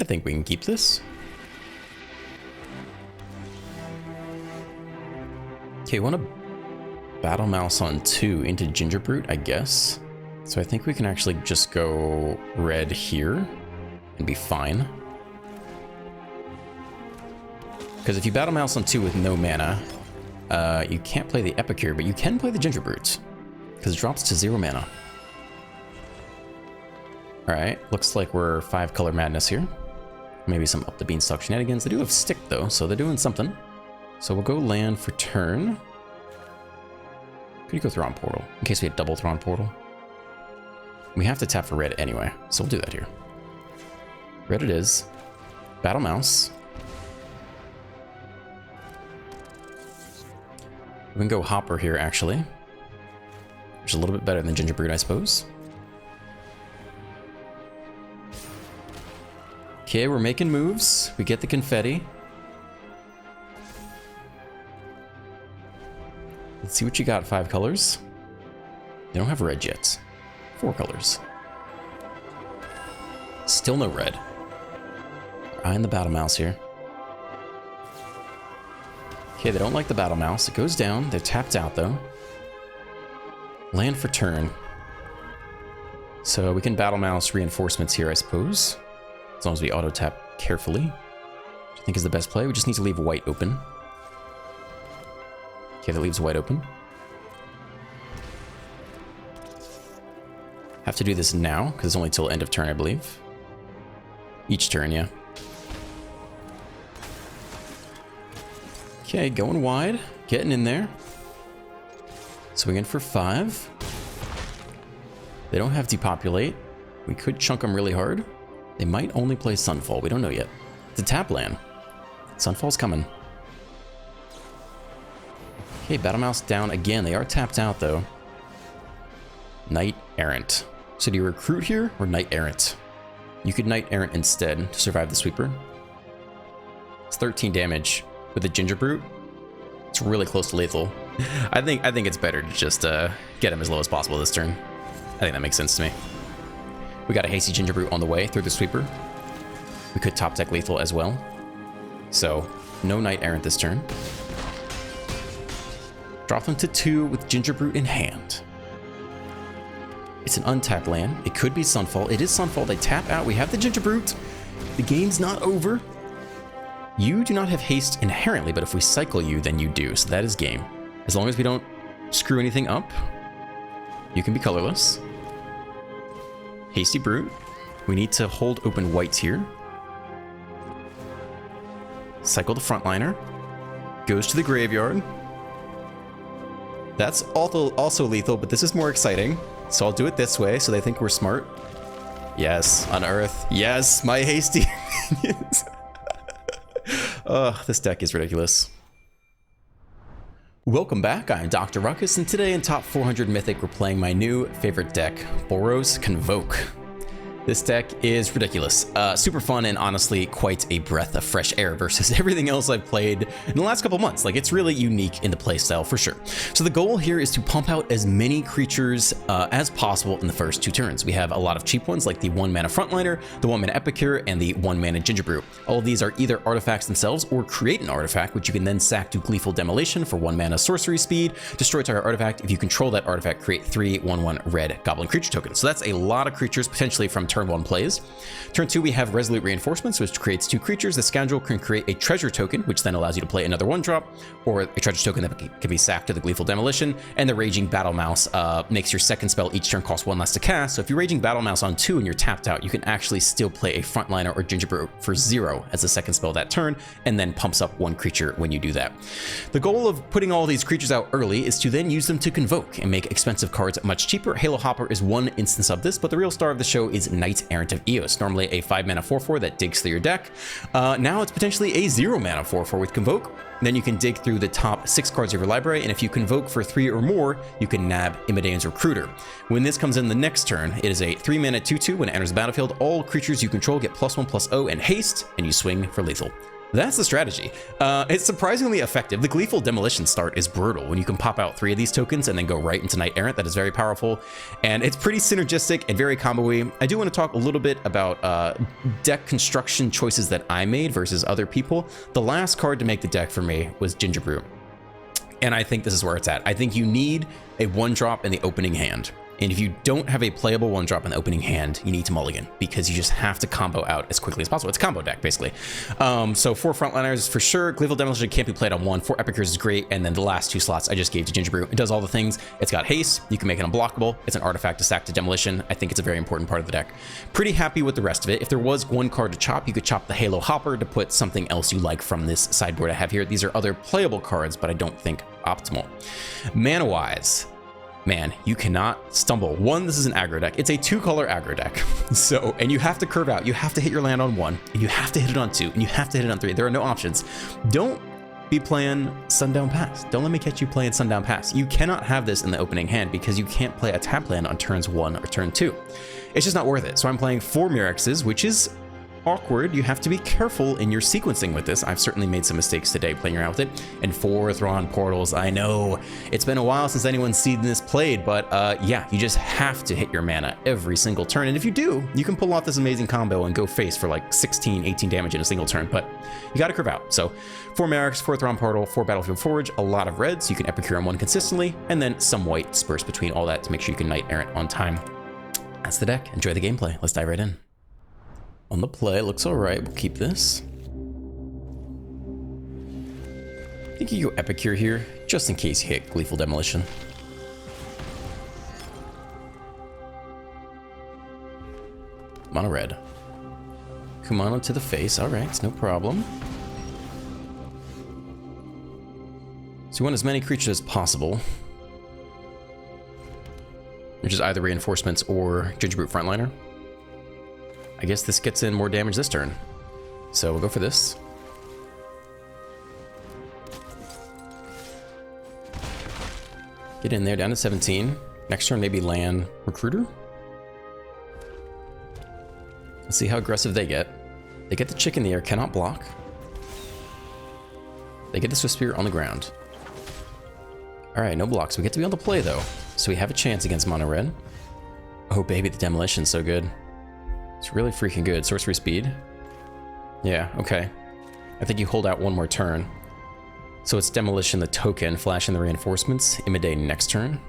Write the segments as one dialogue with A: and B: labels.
A: think we can keep this. Okay, we want to Battle Mouse on 2 into Gingerbrute, I guess. So I think we can actually just go red here and be fine. Because if you Battle Mouse on 2 with no mana, you can't play the Epicure, but you can play the Gingerbrute. Because it drops to 0 mana. Alright, looks like we're 5-color madness here. Maybe some up the beanstalk shenanigans. They do have stick though, so they're doing something. So we'll go land for turn. Could you go Thrawn Portal, in case we had double Thrawn Portal? We have to tap for red anyway, so we'll do that here. Red it is. Battle Mouse. We can go Hopper here, actually. Which is a little bit better than Gingerbrute, I suppose. Okay, we're making moves. We get the confetti. Let's see what you got, 5 colors. They don't have red yet. 4 colors. Still no red. Eyeing the Battle Mouse here. Okay, they don't like the Battle Mouse. It goes down. They're tapped out, though. Land for turn. So we can Battle Mouse reinforcements here, I suppose. As long as we auto-tap carefully. Which I think is the best play. We just need to leave white open. Okay, that leaves white open. Have to do this now, because it's only till end of turn, I believe. Each turn, yeah. Okay, going wide. Getting in there. Swinging for 5. They don't have Depopulate. We could chunk them really hard. They might only play Sunfall. We don't know yet. It's a tap land. Sunfall's coming. Okay, Battle Mouse down again. They are tapped out, though. Knight Errant. So do you recruit here or Knight Errant? You could Knight Errant instead to survive the sweeper. It's 13 damage with the Gingerbrute. It's really close to lethal. I think it's better to just get him as low as possible this turn. I think that makes sense to me. We got a hasty Gingerbrute on the way through the sweeper. We could top deck lethal as well. So no Knight Errant this turn. Drop them to 2 with Gingerbrute in hand. It's an untapped land. It could be Sunfall. It is Sunfall. They tap out. We have the Gingerbrute. The game's not over. You do not have haste inherently, but if we cycle you, then you do. So that is game. As long as we don't screw anything up, you can be colorless. Hasty Brute. We need to hold open whites here. Cycle the frontliner. Goes to the graveyard. That's also lethal, but this is more exciting. So I'll do it this way, so they think we're smart. Yes, Unearth. Yes, my hasty minions. This deck is ridiculous. Welcome back, I'm Dr. Ruckus, and today in Top 400 Mythic, we're playing my new favorite deck, Boros Convoke. This deck is ridiculous, super fun, and honestly quite a breath of fresh air versus everything else I've played in the last couple months. Like, it's really unique in the playstyle for sure. So the goal here is to pump out as many creatures as possible in the first 2 turns. We have a lot of cheap ones like the 1-mana Frontliner, the 1-mana Epicure, and the 1-mana Gingerbrute. All of these are either artifacts themselves or create an artifact, which you can then sack to Gleeful Demolition for 1-mana sorcery speed, destroy target artifact. If you control that artifact, create 3 1/1 red goblin creature tokens. So that's a lot of creatures potentially from turn 1 plays. Turn 2, we have Resolute Reinforcements, which creates 2 creatures. The Scoundrel can create a treasure token, which then allows you to play another 1-drop, or a treasure token that can be sacked to the Gleeful Demolition. And the Raging Battle Mouse makes your second spell each turn cost 1 less to cast. So if you're Raging Battle Mouse on 2 and you're tapped out, you can actually still play a Frontliner or Gingerbrute for 0 as the second spell that turn, and then pumps up 1 creature when you do that. The goal of putting all these creatures out early is to then use them to convoke and make expensive cards much cheaper. Halo Hopper is one instance of this, but the real star of the show is Knight Errant of Eos, normally a 5-mana 4/4 that digs through your deck. Now it's potentially a 0-mana 4/4 with Convoke. Then you can dig through the top 6 cards of your library, and if you convoke for 3 or more, you can nab Imidane's Recruiter. When this comes in the next turn, it is a 3-mana 2/2. When it enters the battlefield, all creatures you control get +1/+0 and haste, and you swing for lethal. That's the strategy. It's surprisingly effective. The Gleeful Demolition start is brutal when you can pop out 3 of these tokens and then go right into Knight Errant. That is very powerful, and it's pretty synergistic and very combo-y. I do want to talk a little bit about deck construction choices that I made versus other people. The last card to make the deck for me was Gingerbrew, and I think this is where it's at. I think you need a 1-drop in the opening hand. And if you don't have a playable 1-drop in the opening hand, you need to mulligan, because you just have to combo out as quickly as possible. It's a combo deck, basically. So 4 frontliners for sure. Gleeful Demolition can't be played on 1. 4 Epicures is great. And then the last 2 slots I just gave to Gingerbrew. It does all the things. It's got haste. You can make it unblockable. It's an artifact to stack to Demolition. I think it's a very important part of the deck. Pretty happy with the rest of it. If there was 1 card to chop, you could chop the Halo Hopper to put something else you like from this sideboard I have here. These are other playable cards, but I don't think optimal. Mana-wise, man, you cannot stumble. 1, this is an aggro deck. It's a 2-color aggro deck. So, and you have to curve out. You have to hit your land on 1, and you have to hit it on 2, and you have to hit it on 3. There are no options. Don't be playing Sundown Pass. Don't let me catch you playing Sundown Pass. You cannot have this in the opening hand because you can't play a tap land on turns 1 or turn 2. It's just not worth it. So I'm playing 4 Mirexes, which is awkward. You have to be careful in your sequencing with this. I've certainly made some mistakes today playing around with it. And 4 Thrawn Portals. I know it's been a while since anyone's seen this played, but yeah, you just have to hit your mana every single turn. And if you do, you can pull off this amazing combo and go face for like 16, 18 damage in a single turn, but you got to curve out. So 4 Merrick's, 4 Thrawn Portal, 4 Battlefield Forge, a lot of reds. You can Epicure on 1 consistently, and then some white dispersed between all that to make sure you can Knight Errant on time. That's the deck. Enjoy the gameplay. Let's dive right in. On the play, looks all right. We'll keep this. I think you go Epicure here, just in case you hit Gleeful Demolition. Mono red. Kumano to the face. All right, no problem. So you want as many creatures as possible, which is either reinforcements or Gingerbrute Frontliner. I guess this gets in more damage this turn, so we'll go for this. Get in there, down to 17. Next turn, maybe land Recruiter. Let's see how aggressive they get. They get the chick in the air, cannot block. They get the Swift Spear on the ground. All right, no blocks. We get to be on the play, though, so we have a chance against Mono Red. Oh, baby, the Demolition's so good. It's really freaking good. Sorcery speed. Yeah, okay. I think you hold out 1 more turn. So it's Demolition the token, flashing the reinforcements, Imidate next turn.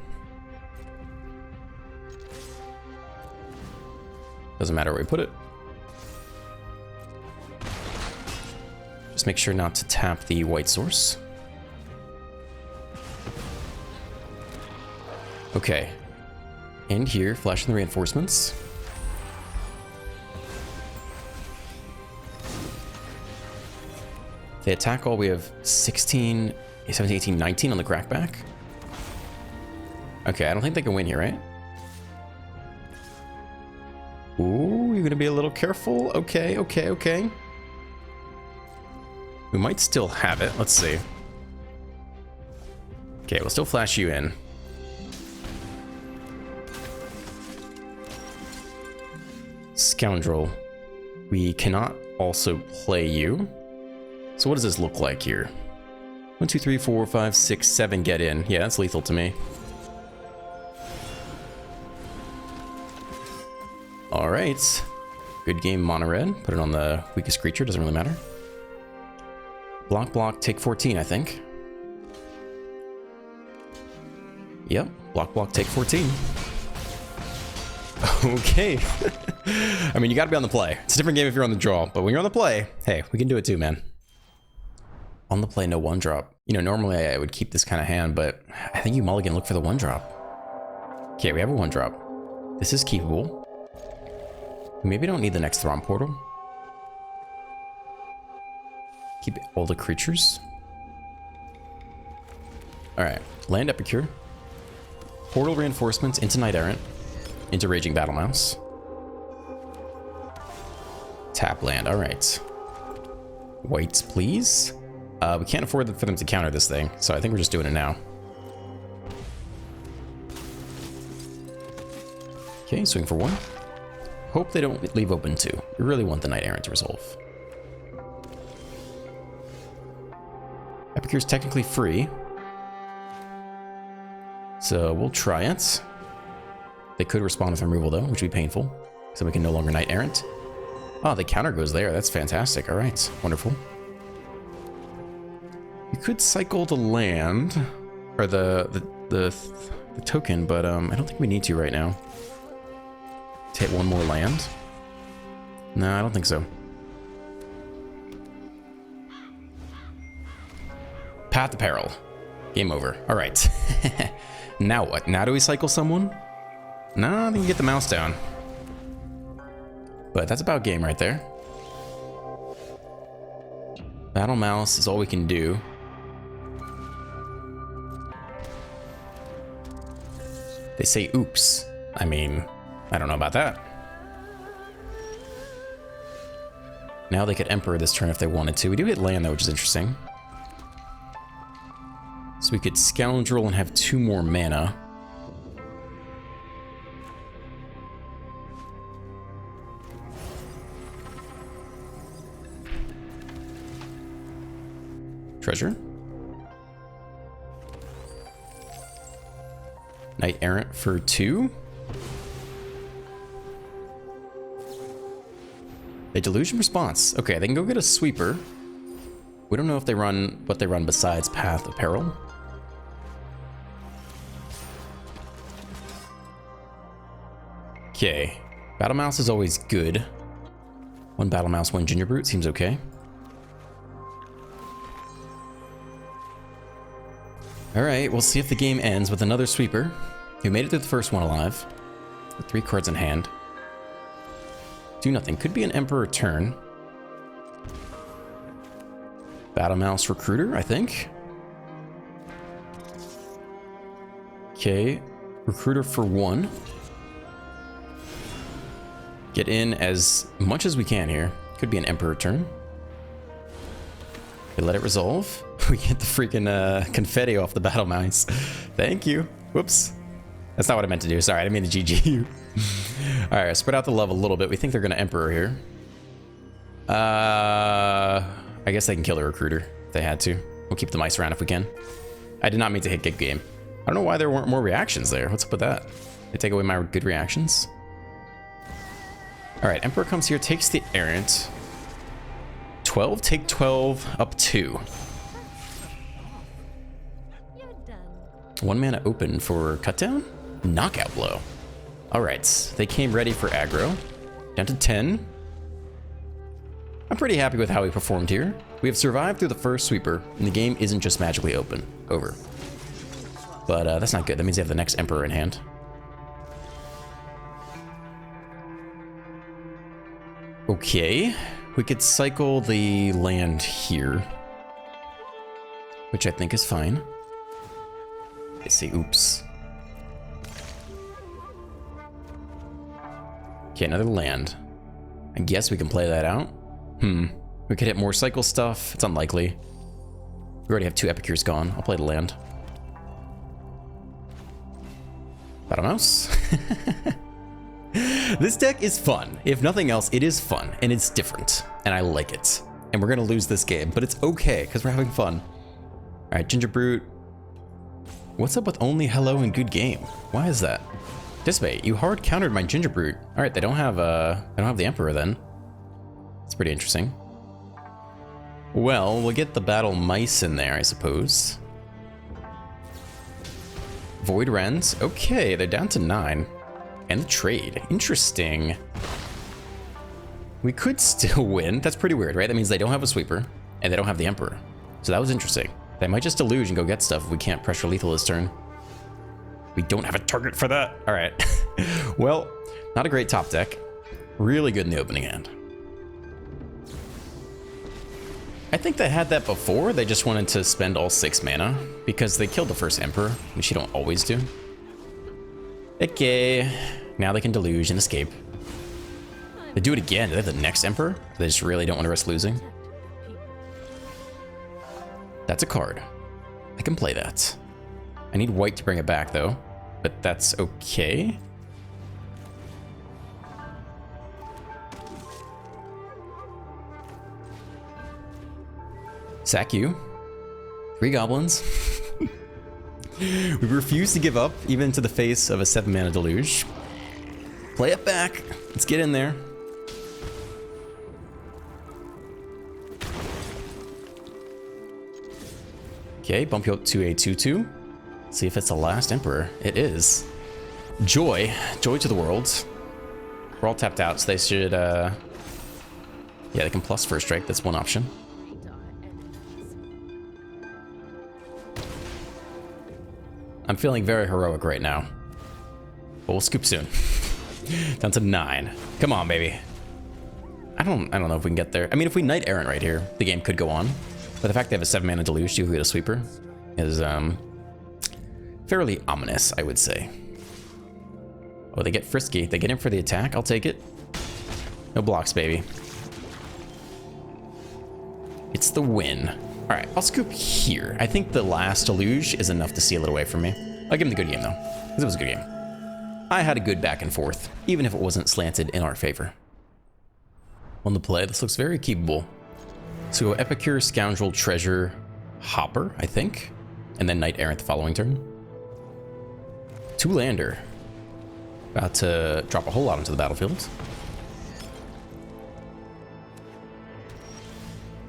A: Doesn't matter where we put it. Just make sure not to tap the white source. Okay. And here, flashing the reinforcements. They attack all, we have 16, 17, 18, 19 on the crackback. Okay, I don't think they can win here, right? Ooh, you're gonna be a little careful. Okay, okay, okay. We might still have it. Let's see. Okay, we'll still flash you in. Scoundrel. We cannot also play you. So what does this look like here? 1, 2, 3, 4, 5, 6, 7 get in. Yeah, that's lethal to me. All right. Good game, Mono Red. Put it on the weakest creature, doesn't really matter. Block, block, take 14, I think. Yep, block, block, take 14. Okay. I mean, you gotta be on the play. It's a different game if you're on the draw, but when you're on the play, hey, we can do it too, man. On the play, no 1-drop. You know, normally I would keep this kind of hand, but I think you mulligan look for the 1-drop. Okay, we have a 1-drop. This is keepable. We maybe don't need the next Thrawn Portal. Keep all the creatures. All right, land Epicure. Portal reinforcements into Knight Errant. Into Raging Battle Mouse. Tap land, all right. Whites, please. We can't afford for them to counter this thing, so I think we're just doing it now. Okay, swing for 1. Hope they don't leave open 2. We really want the Knight Errant to resolve. Epicure's technically free. So we'll try it. They could respond with removal though, which would be painful. So we can no longer Knight Errant. Oh, the counter goes there. That's fantastic. All right, wonderful. You could cycle the land, or the token, but I don't think we need to right now. To hit one more land. No, I don't think so. Path to Peril. Game over. All right. Now what? Now do we cycle someone? No, I think we get the mouse down. But that's about game right there. Battle mouse is all we can do. They say oops. I mean, I don't know about that. Now they could Emperor this turn if they wanted to. We do hit land though, which is interesting. So we could Scoundrel and have 2 more mana. Treasure. Knight Errant for 2. A Delusion Response. Okay, they can go get a Sweeper. We don't know if they run what they run besides Path of Peril. Okay. Battle Mouse is always good. 1 Battle Mouse, 1 Ginger Brute seems okay. Alright, we'll see if the game ends with another Sweeper who made it through the first one alive with 3 cards in hand. Do nothing. Could be an Emperor turn. Battle Mouse Recruiter, I think. Okay. Recruiter for 1. Get in as much as we can here. Could be an Emperor turn. We let it resolve. We get the freaking confetti off the battle mouse. Thank you. Whoops. That's not what I meant to do. Sorry, I didn't mean to GG you. All right, spread out the love a little bit. We think they're going to Emperor here. I guess they can kill the Recruiter if they had to. We'll keep the mice around if we can. I did not mean to hit good game. I don't know why there weren't more reactions there. What's up with that? They take away my good reactions. All right, Emperor comes here, takes the Errant. 12, take 12, up 2. 1 mana open for Cutdown? Knockout Blow. All right, they came ready for aggro. Down to 10. I'm pretty happy with how we performed here. We have survived through the first Sweeper, and the game isn't just magically over. But that's not good. That means they have the next Emperor in hand. Okay, we could cycle the land here, which I think is fine. They say oops. Okay, another land. I guess we can play that out. We could hit more cycle stuff. It's unlikely. We already have 2 Epicures gone. I'll play the land. Battle Mouse. This deck is fun. If nothing else, it is fun, and it's different, and I like it. And we're gonna lose this game, but it's okay, because we're having fun. All right, Ginger Brute. What's up with only hello and good game? Why is that? Dissipate, you hard countered my Ginger Brute. All right, they don't have the Emperor then. It's pretty interesting. Well, we'll get the Battle Mice in there, I suppose. Void Rends. Okay, they're down to 9. And the trade. Interesting. We could still win. That's pretty weird, right? That means they don't have a Sweeper, and they don't have the Emperor. So that was interesting. They might just deluge and go get stuff if we can't pressure lethal this turn. We don't have a target for that. All right. Well, not a great top deck. Really good in the opening hand. I think they had that before. They just wanted to spend all 6 mana because they killed the first Emperor, which you don't always do. Okay, now they can deluge and escape. They do it again. Do they have the next Emperor? They just really don't want to risk losing. That's a card. I can play that. I need white to bring it back though, but that's okay. Sack you. 3 goblins. We refuse to give up, even to the face of a 7-mana deluge. Play it back. Let's get in there. Okay, bump you up to a 2/2. See if it's the last Emperor. It is. Joy. Joy to the world. We're all tapped out, so they should, yeah, they can plus first strike. That's one option. I'm feeling very heroic right now. But we'll scoop soon. Down to 9. Come on, baby. I don't know if we can get there. I mean, if we Knight Errant right here, the game could go on. But the fact they have a 7-mana deluge to get a sweeper is fairly ominous, I would say. Oh, they get frisky. They get in for the attack. I'll take it. No blocks, baby. It's the win. All right, I'll scoop here. I think the last deluge is enough to seal it away from me. I'll give him the good game, though, because it was a good game. I had a good back and forth, even if it wasn't slanted in our favor. On the play, this looks very keepable. So go Epicure, Scoundrel, Treasure, Hopper, I think. And then Knight Errant the following turn. 2-lander. About to drop a whole lot into the battlefield.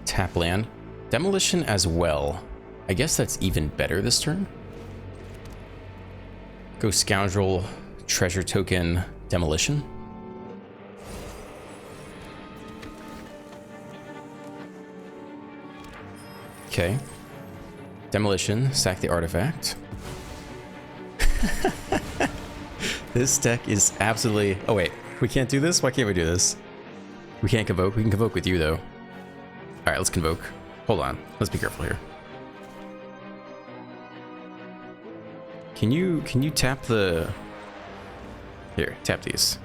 A: Tap land. Demolition as well. I guess that's even better this turn. Go Scoundrel, Treasure Token, Demolition. Okay. Demolition, sack the artifact. This deck is absolutely... Oh wait, we can't do this? Why can't we do this? We can't convoke. We can convoke with you though. Alright, let's convoke. Hold on. Let's be careful here. Can you tap the... Here, tap these.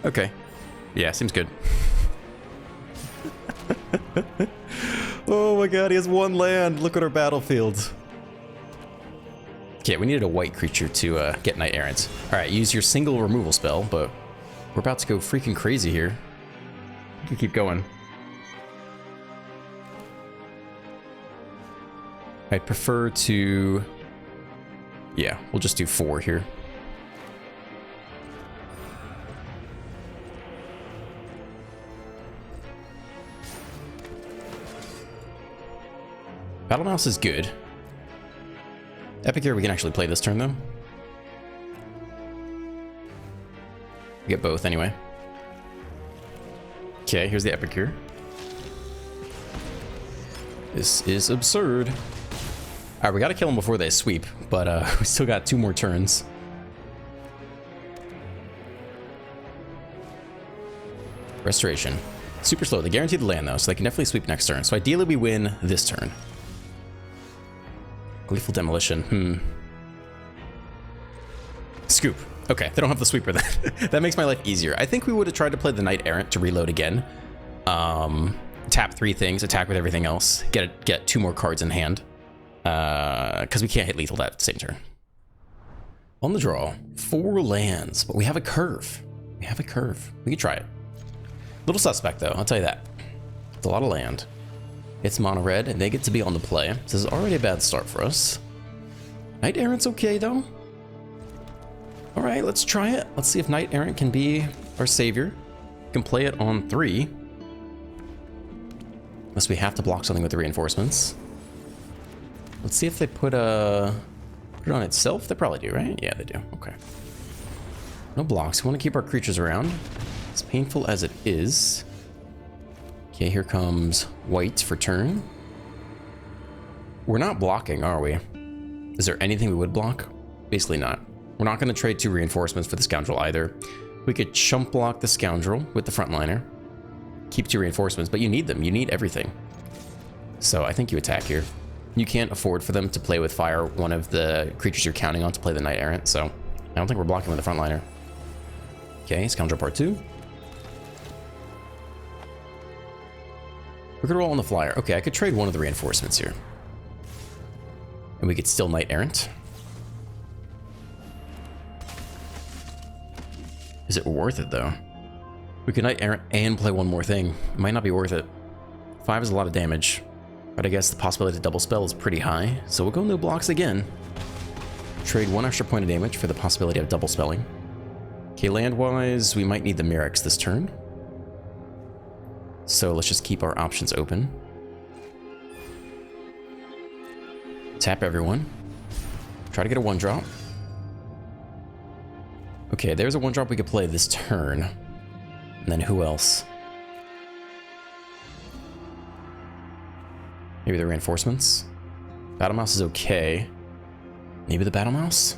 A: Okay. Yeah, seems good. Oh my god, he has 1 land. Look at our battlefield. Okay, we needed a white creature to get Knight Errant. Alright, use your single removal spell, but we're about to go freaking crazy here. We can keep going. I'd prefer to... Yeah, we'll just do 4 here. Battle Mouse is good. Epicure we can actually play this turn though. We get both anyway. Okay, here's the Epicure. This is absurd. Alright, we gotta kill them before they sweep, but we still got 2 more turns. Restoration. Super slow. They guaranteed the land though, so they can definitely sweep next turn. So ideally we win this turn. Gleeful Demolition. Scoop. Okay, they don't have the sweeper then. That makes my life easier. I think we would have tried to play the Knight Errant to reload again. Tap 3 things, attack with everything else, get 2 more cards in hand. Because we can't hit lethal that same turn. On the draw, 4 lands, but we have a curve. We have a curve. We can try it. Little suspect though, I'll tell you that. It's a lot of land. It's mono red, and they get to be on the play. This is already a bad start for us. Knight Errant's okay though. All right, let's try it. Let's see if Knight Errant can be our savior. We can play it on 3. Unless we have to block something with the reinforcements. Let's see if they put it on itself. They probably do, right? Yeah, they do. Okay. No blocks. We want to keep our creatures around. As painful as it is. Okay, here comes white for turn. We're not blocking, are we? Is there anything we would block? Basically not. We're not going to trade 2 reinforcements for the Scoundrel either. We could chump block the Scoundrel with the frontliner. Keep 2 reinforcements, but you need them. You need everything. So I think you attack here. You can't afford for them to play with fire one of the creatures you're counting on to play the Knight Errant, so I don't think we're blocking with the frontliner. Okay, Scoundrel part 2. We could roll on the flyer. Okay, I could trade one of the reinforcements here. And we could still Knight Errant. Is it worth it, though? We could Knight Errant and play one more thing. It might not be worth it. 5 is a lot of damage, but I guess the possibility to double spell is pretty high, so we'll go no blocks again. Trade 1 extra point of damage for the possibility of double spelling. Okay, land-wise, we might need the Myrics this turn. So let's just keep our options open. Tap everyone. Try to get a 1-drop. Okay, there's a 1-drop we could play this turn. And then who else? Maybe the reinforcements? Battle Mouse is okay. Maybe the Battle Mouse?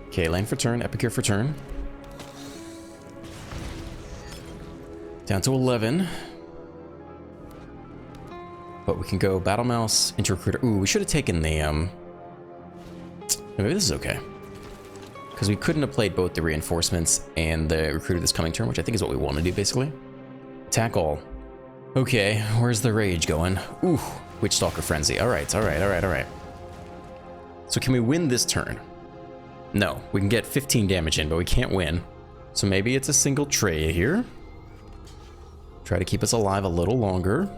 A: Okay, land for turn, Epicure for turn. Down to 11. But we can go Battle Mouse into Recruiter. Ooh, we should have taken the, maybe this is okay. Because we couldn't have played both the reinforcements and the Recruiter this coming turn, which I think is what we want to do, basically. Attack all. Okay, where's the rage going? Ooh, Witchstalker Frenzy. Alright, alright. So can we win this turn? No, we can get 15 damage in, but we can't win. So maybe it's a single tray here. Try to keep us alive a little longer.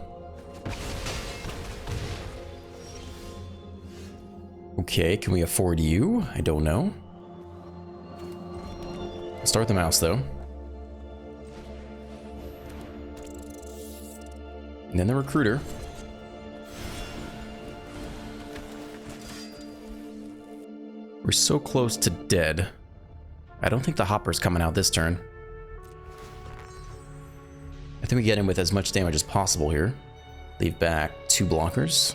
A: Okay, can we afford you? I don't know. I'll start with the mouse, though. And then the recruiter. We're so close to dead. I don't think the hopper's coming out this turn. I think we get in with as much damage as possible here. Leave back 2 blockers.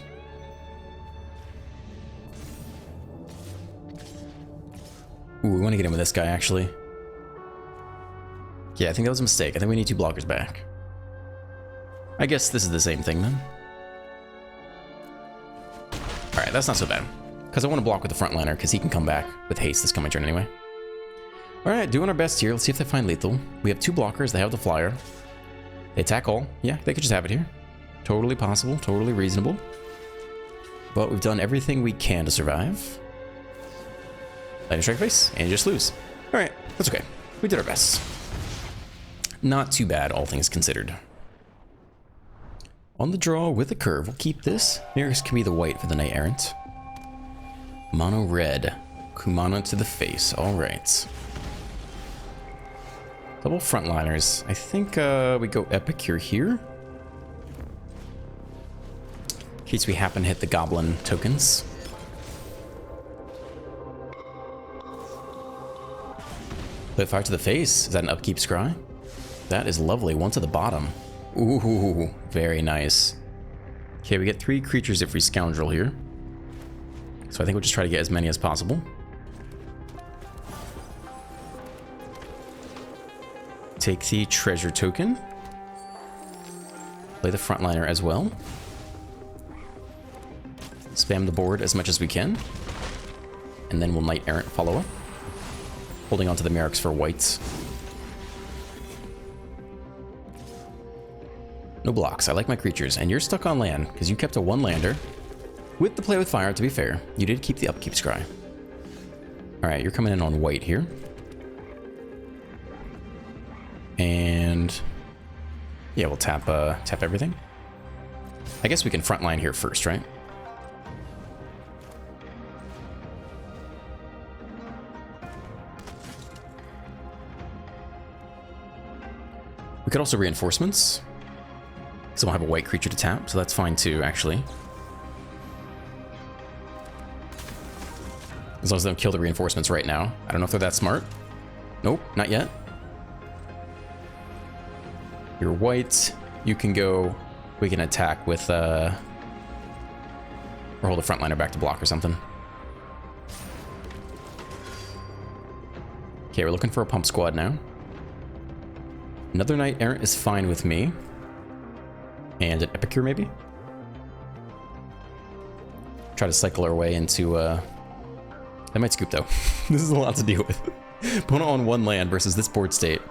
A: Ooh, we want to get in with this guy, actually. Yeah, I think that was a mistake. I think we need 2 blockers back. I guess this is the same thing, then. Alright, that's not so bad. Because I want to block with the frontliner, because he can come back with haste this coming turn anyway. Alright, doing our best here. Let's see if they find lethal. We have 2 blockers. They have the flyer. They attack all. Yeah, they could just have it here. Totally possible. Totally reasonable. But we've done everything we can to survive. Lightning strike face, and you just lose. Alright, that's okay. We did our best. Not too bad, all things considered. On the draw with a curve, we'll keep this. Nearest can be the white for the Knight Errant. Mono red. Kumana to the face. Alright. Double frontliners. I think we go Epicure here. In case we happen to hit the goblin tokens. Play fire to the face. Is that an upkeep scry? That is lovely. 1 to the bottom. Ooh, very nice. Okay, we get 3 creatures if we scoundrel here. So I think we'll just try to get as many as possible. Take the treasure token. Play the frontliner as well. Spam the board as much as we can. And then we'll Knight Errant follow up. Holding on to the Myrics for whites. No blocks. I like my creatures. And you're stuck on land, because you kept a 1-lander. With the play with fire, to be fair. You did keep the upkeep scry. Alright, you're coming in on white here. And yeah, we'll tap everything. I guess we can frontline here first, right? We could also reinforcements. So we'll have a white creature to tap, so that's fine too, actually. As long as they don't kill the reinforcements right now. I don't know if they're that smart. Nope, not yet. You're white. You can go. We can attack with or hold a frontliner back to block or something. Okay, we're looking for a pump squad now. Another Knight Errant is fine with me. And an Epicure, maybe? Try to cycle our way into I might scoop though. This is a lot to deal with. Opponent on 1 land versus this board state.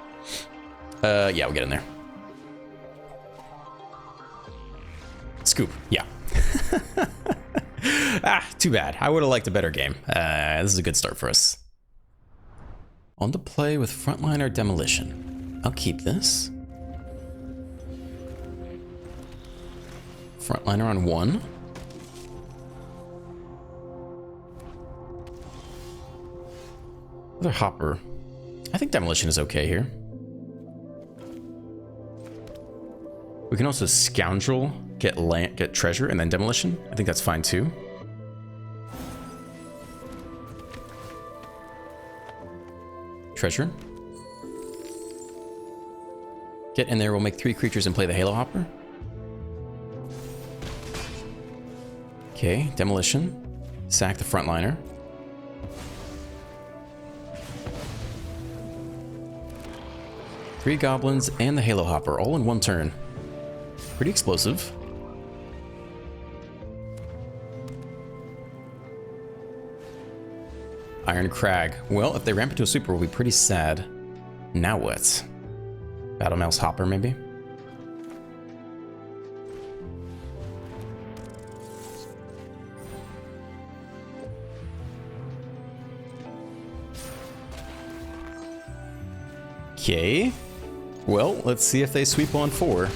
A: Yeah, we'll get in there. Scoop, yeah. Ah, too bad. I would have liked a better game. This is a good start for us. On to play with Frontliner Demolition. I'll keep this. Frontliner on 1. Another hopper. I think demolition is okay here. We can also scoundrel, get land, get treasure, and then demolition. I think that's fine too. Treasure. Get in there, we'll make 3 creatures and play the Halo Hopper. Okay, demolition. Sack the frontliner. Three goblins and the Halo Hopper all in one turn. Pretty explosive. Iron Crag. Well, if they ramp into a super, we'll be pretty sad. Now what? Battle Mouse Hopper, maybe? Okay. Well, let's see if they sweep on 4.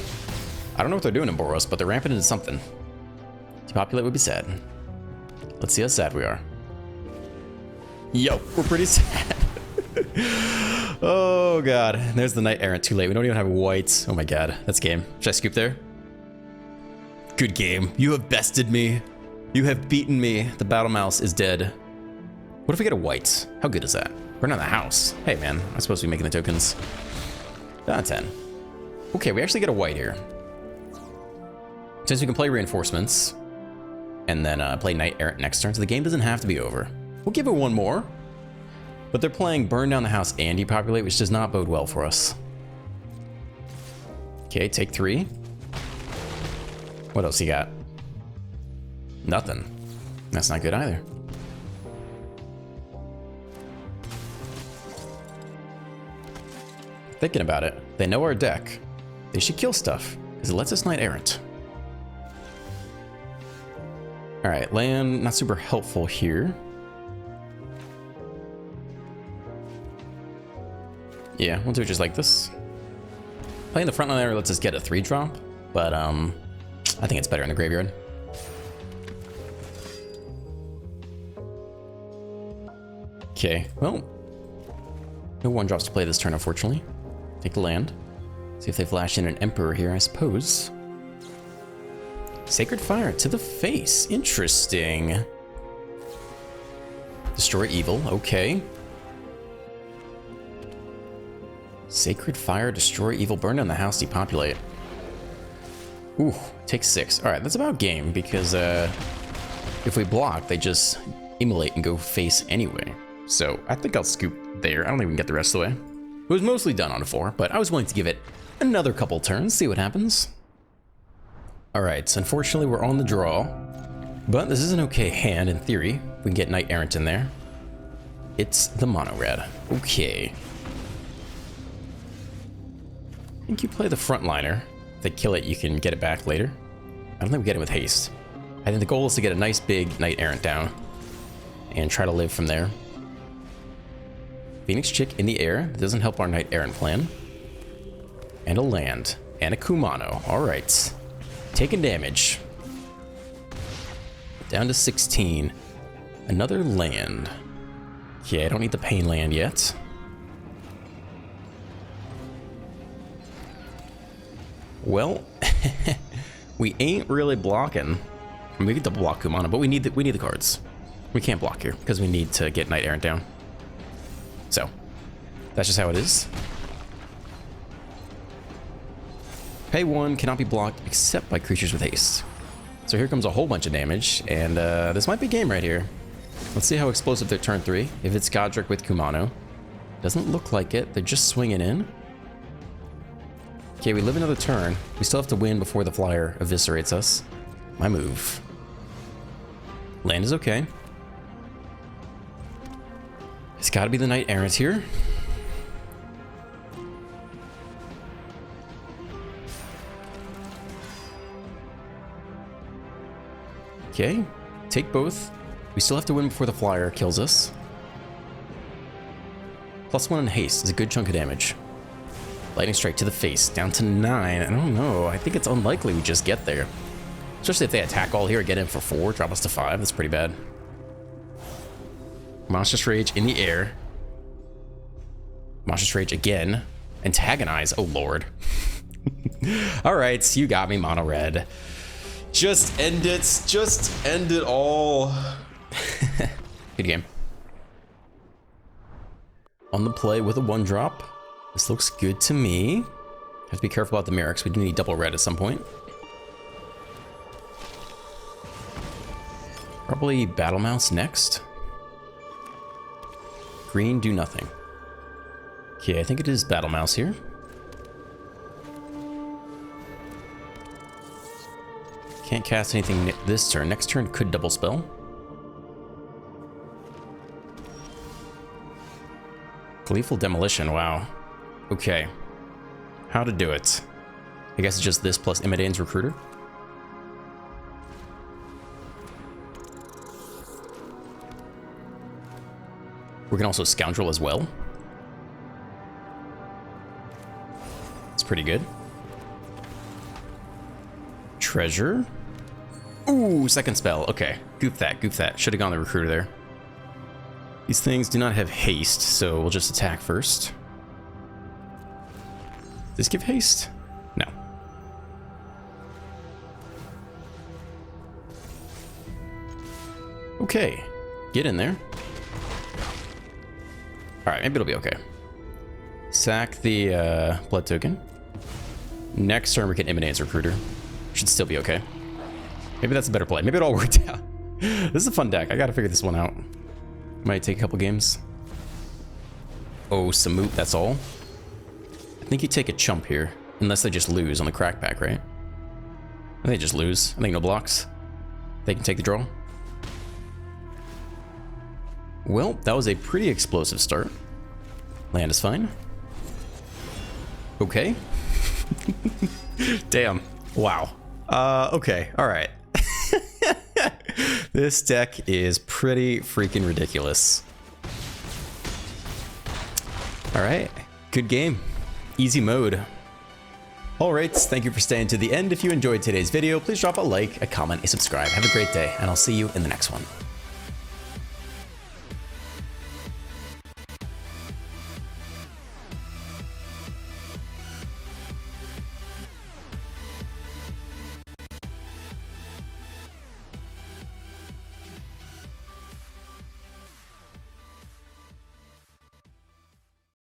A: I don't know what they're doing in Boros, but they're ramping into something. Depopulate would be sad. Let's see how sad we are. Yo, we're pretty sad. Oh god, there's the Knight Errant. Too late. We don't even have whites. Oh my god, that's game. Should I scoop there? Good game. You have bested me. You have beaten me. The Battle Mouse is dead. What if we get a white? How good is that? Burn down the house. Hey man, I'm supposed to be making the tokens. Down 10. Okay, we actually get a white here. Since we can play reinforcements and then play Knight Errant next turn, so the game doesn't have to be over. We'll give it one more. But they're playing burn down the house and depopulate, which does not bode well for us. Okay, take 3. What else you got? Nothing. That's not good either. Thinking about it, they know our deck. They should kill stuff, because it lets us Knight Errant. Alright, land not super helpful here. Yeah, we'll do it just like this. Playing the frontliner lets us get a 3-drop, but I think it's better in the graveyard. Okay, well, no 1-drops to play this turn, unfortunately. Take the land. See if they flash in an Emperor here, I suppose. Sacred Fire to the face. Interesting. Destroy evil. Okay. Sacred Fire, destroy evil, burn down the house, depopulate. Ooh, take 6. All right, that's about game because if we block, they just immolate and go face anyway. So I think I'll scoop there. I don't even get the rest of the way. It was mostly done on a 4, but I was willing to give it another couple turns, see what happens. All right, so unfortunately we're on the draw, but this is an okay hand in theory. We can get Knight Errant in there. It's the mono red. Okay. I think you play the frontliner. If they kill it, you can get it back later. I don't think we get it with haste. I think the goal is to get a nice big Knight Errant down and try to live from there. Phoenix Chick in the air. That doesn't help our Knight Errant plan. And a land. And a Kumano. Alright. Taking damage. Down to 16. Another land. Okay, I don't need the pain land yet. Well, we ain't really blocking. I mean, we can double block Kumano, but we need the cards. We can't block here because we need to get Knight Errant down. So, that's just how it is. Pay 1 cannot be blocked except by creatures with haste. So here comes a whole bunch of damage, and this might be game right here. Let's see how explosive they're turn 3. If it's Godric with Kumano. Doesn't look like it. They're just swinging in. Okay, we live another turn. We still have to win before the flyer eviscerates us. My move. Land is okay. It's got to be the Knight Errant here. Okay, take both. We still have to win before the flyer kills us. +1 in haste is a good chunk of damage. Lightning Strike to the face, down to 9. I don't know. I think it's unlikely we just get there. Especially if they attack all here, get in for 4, drop us to 5. That's pretty bad. Monstrous Rage in the air. Monstrous Rage again. Antagonize. Oh, Lord. All right, you got me, mono red. Just end it. Just end it all. Good game. On the play with a 1-drop. This looks good to me. Have to be careful about the mirror because we do need double red at some point. Probably Battle Mouse next. Green, do nothing. Okay, I think it is Battle Mouse here. Can't cast anything this turn. Next turn could double spell. Gleeful Demolition, wow. Okay. How to do it? I guess it's just this plus Imidane's Recruiter. We can also Scoundrel as well. It's pretty good. Treasure. Ooh, second spell. Okay, goof that, goof that. Should have gone the Recruiter there. These things do not have haste, so we'll just attack first. Does this give haste? No. Okay, get in there. All right, maybe it'll be okay. Sack the blood token. Next turn we can Imidane's Recruiter. Should still be okay. Maybe that's a better play. Maybe it all worked out. This is a fun deck. I gotta figure this one out. Might take a couple games. Oh, Samut, that's all. I think you take a chump here. Unless they just lose on the crack pack, right? I think they just lose. I think no blocks. They can take the draw. Well, that was a pretty explosive start. Land is fine. Okay. Damn. Wow. Okay. All right. This deck is pretty freaking ridiculous. All right. Good game. Easy mode. All right. Thank you for staying to the end. If you enjoyed today's video, please drop a like, a comment, a subscribe. Have a great day, and I'll see you in the next one.